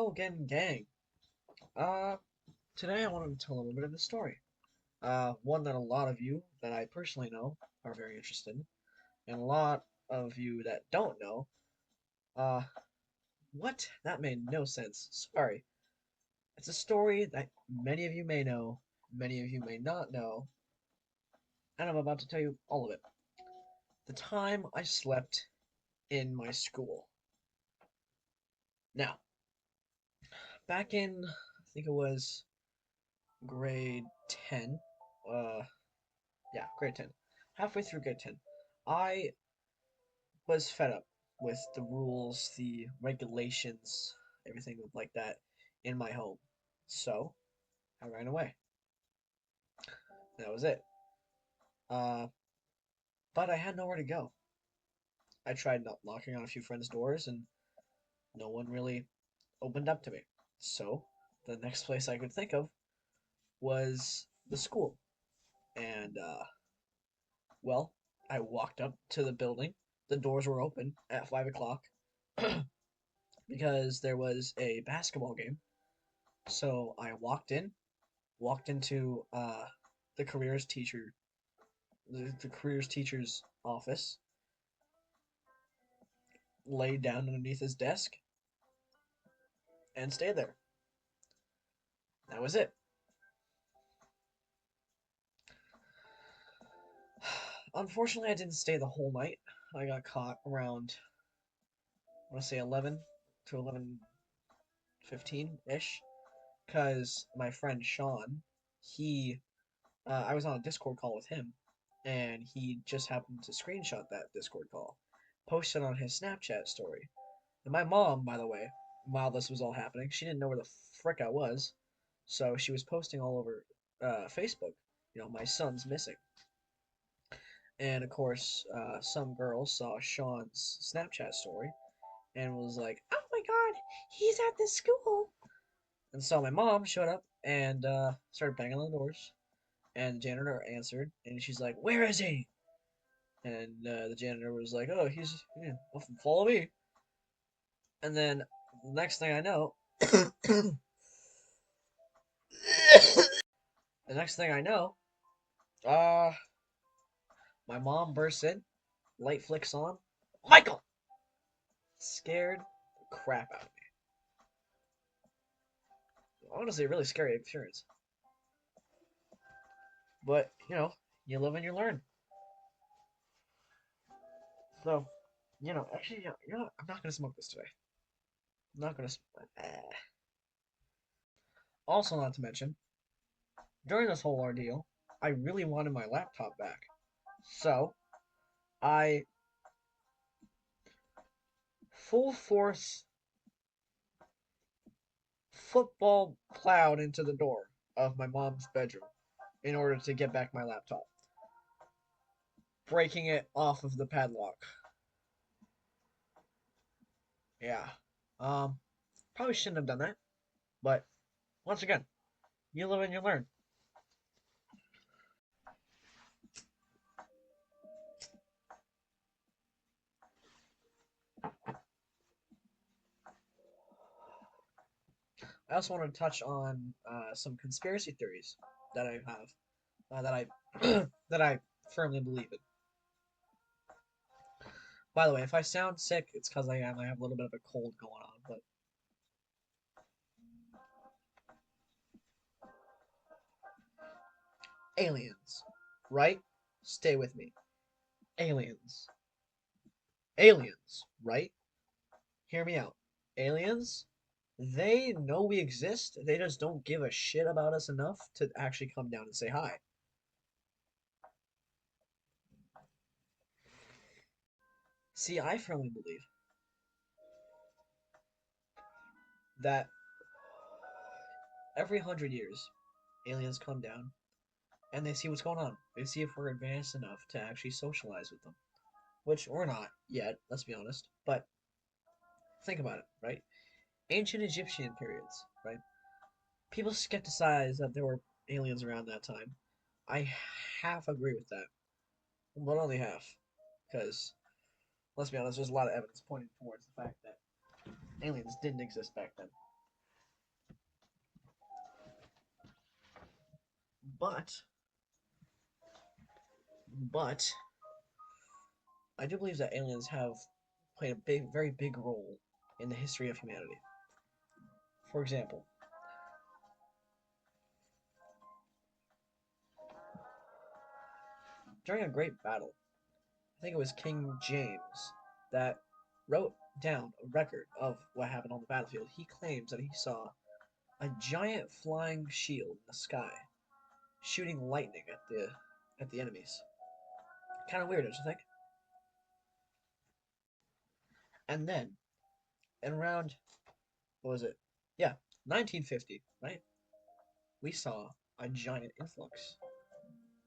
Hello again, gang. Uh, Today I wanted to tell a little bit of a story. One that a lot of you that I personally know are very interested in, and a lot of you that don't know. Uh, what? That made no sense. Sorry. It's a story that many of you may know, many of you may not know, and I'm about to tell you all of it. The time I slept in my school. Now, back in, I think it was grade 10, uh, yeah, grade 10. Halfway through grade 10, I was fed up with the rules, the regulations, everything like that in my home. So I ran away. That was it. Uh, but I had nowhere to go. I tried knocking on a few friends' doors, and no one really opened up to me. So the next place I could think of was the school. And, well, I walked up to the building. The doors were open at 5 o'clock because there was a basketball game. So I walked into the careers teacher, the careers teacher's office, laid down underneath his desk, and stayed there. That was it. Unfortunately, I didn't stay the whole night. I got caught around, I want to say 11 to 11:15 ish, because my friend Sean, he, I was on a Discord call with him, and he just happened to screenshot that Discord call, post it on his Snapchat story. And my mom, by the way, while this was all happening, she didn't know where the frick I was, so she was posting all over Facebook, my son's missing. And of course, some girl saw Sean's Snapchat story and was like, "Oh my God, he's at this school!" And so my mom showed up and started banging on the doors. And the janitor answered, and she's like, "Where is he?" And the janitor was like, "Oh, he's follow me." And then the next thing I know, the next thing I know, uh, my mom bursts in, light flicks on. Michael! Scared the crap out of me. Honestly, a really scary experience. But, you live and you learn. So, actually, I'm not gonna smoke this today. I'm not gonna. Also, not to mention, during this whole ordeal, I really wanted my laptop back. So, I full force football plowed into the door of my mom's bedroom in order to get back my laptop, breaking it off of the padlock. Yeah. Um, Probably shouldn't have done that, but once again, you live and you learn. I also want to touch on some conspiracy theories that I have, that I that I firmly believe in. By the way, if I sound sick, it's because I am. I have a little bit of a cold going on, but aliens, right? Stay with me. Aliens. Aliens, right? Hear me out. Aliens, they know we exist. They just don't give a shit about us enough to actually come down and say hi. See, I firmly believe that every 100 years, aliens come down and they see what's going on. They see if we're advanced enough to actually socialize with them, which we're not yet, let's be honest. But think about it, right? Ancient Egyptian periods, right? People skepticize that there were aliens around that time. I half agree with that, but only half, because let's be honest, there's a lot of evidence pointing towards the fact that aliens didn't exist back then. But but I do believe that aliens have played a very big role in the history of humanity. For example, during a great battle, I think it was King James that wrote down a record of what happened on the battlefield. He claims that he saw a giant flying shield in the sky shooting lightning at the enemies. Kind of weird, don't you think? And then, in around, what was it? Yeah, 1950, right? We saw a giant influx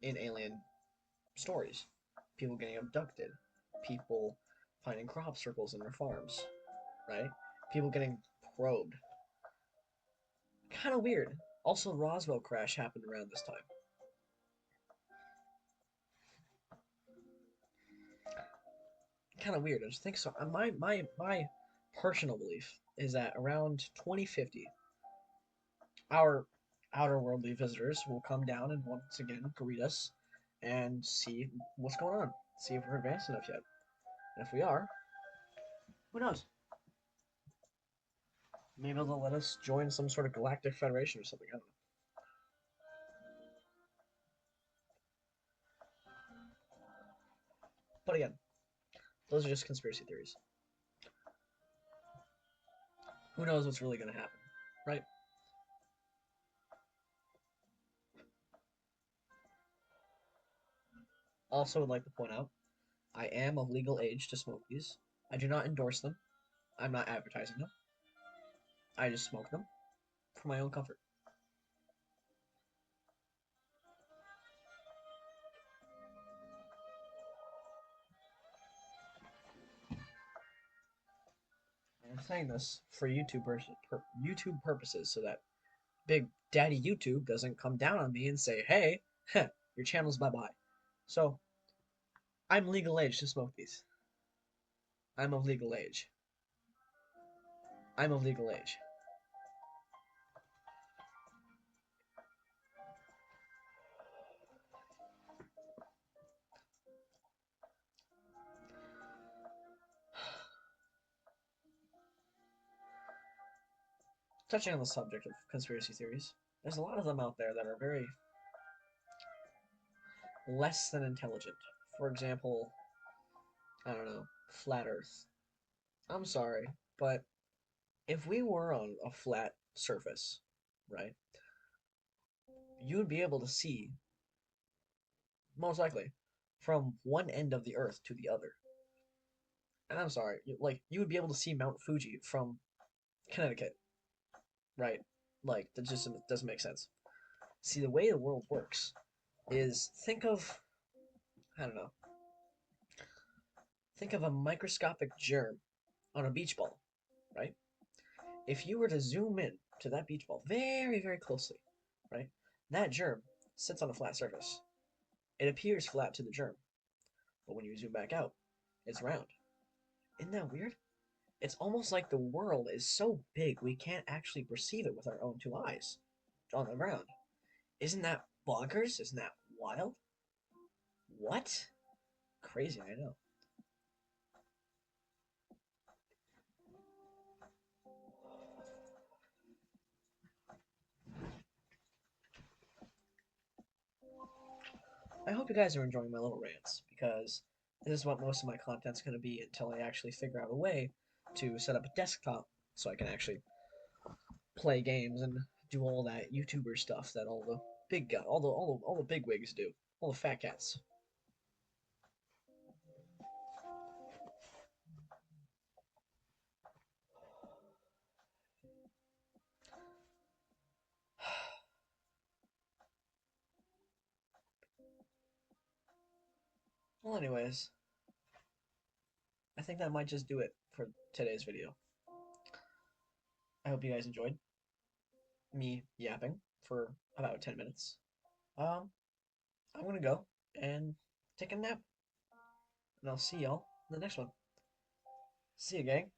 in alien stories. People getting abducted, people finding crop circles in their farms, right? People getting probed. Kind of weird. Also, Roswell crash happened around this time. Kind of weird. I just think so. My personal belief is that around 2050, our outer worldly visitors will come down and once again greet us and see what's going on. See if we're advanced enough yet. And if we are, who knows? Maybe they'll let us join some sort of galactic federation or something. I don't know. But again, those are just conspiracy theories. Who knows what's really going to happen, right? Also, would like to point out, I am of legal age to smoke these. I do not endorse them. I'm not advertising them. I just smoke them for my own comfort. I'm saying this for YouTube purposes so that Big Daddy YouTube doesn't come down on me and say, hey, your channel's bye-bye. So, I'm legal age to smoke these. I'm of legal age. I'm of legal age. Touching on the subject of conspiracy theories, there's a lot of them out there that are very less than intelligent. For example, I don't know, flat Earth. I'm sorry, but if we were on a flat surface, right, you would be able to see, most likely, from one end of the Earth to the other. And I'm sorry, you would be able to see Mount Fuji from Connecticut, right? Like that just doesn't make sense. See, the way the world works is I don't know, think of a microscopic germ on a beach ball, right? If you were to zoom in to that beach ball very closely, right, that germ sits on a flat surface. It appears flat to the germ, but when you zoom back out, it's round. Isn't that weird? It's almost like the world is so big we can't actually perceive it with our own two eyes on the ground. Isn't that bonkers? Isn't that wild? What? Crazy, I know. I hope you guys are enjoying my little rants because this is what most of my content's going to be until I actually figure out a way to set up a desktop so I can actually play games and do all that YouTuber stuff that all the big guy, all the big wigs do, all the fat cats. Well, anyways, I think that might just do it for today's video. I hope you guys enjoyed me yapping for about 10 minutes. Um, I'm gonna go and take a nap, and I'll see y'all in the next one. See you, gang.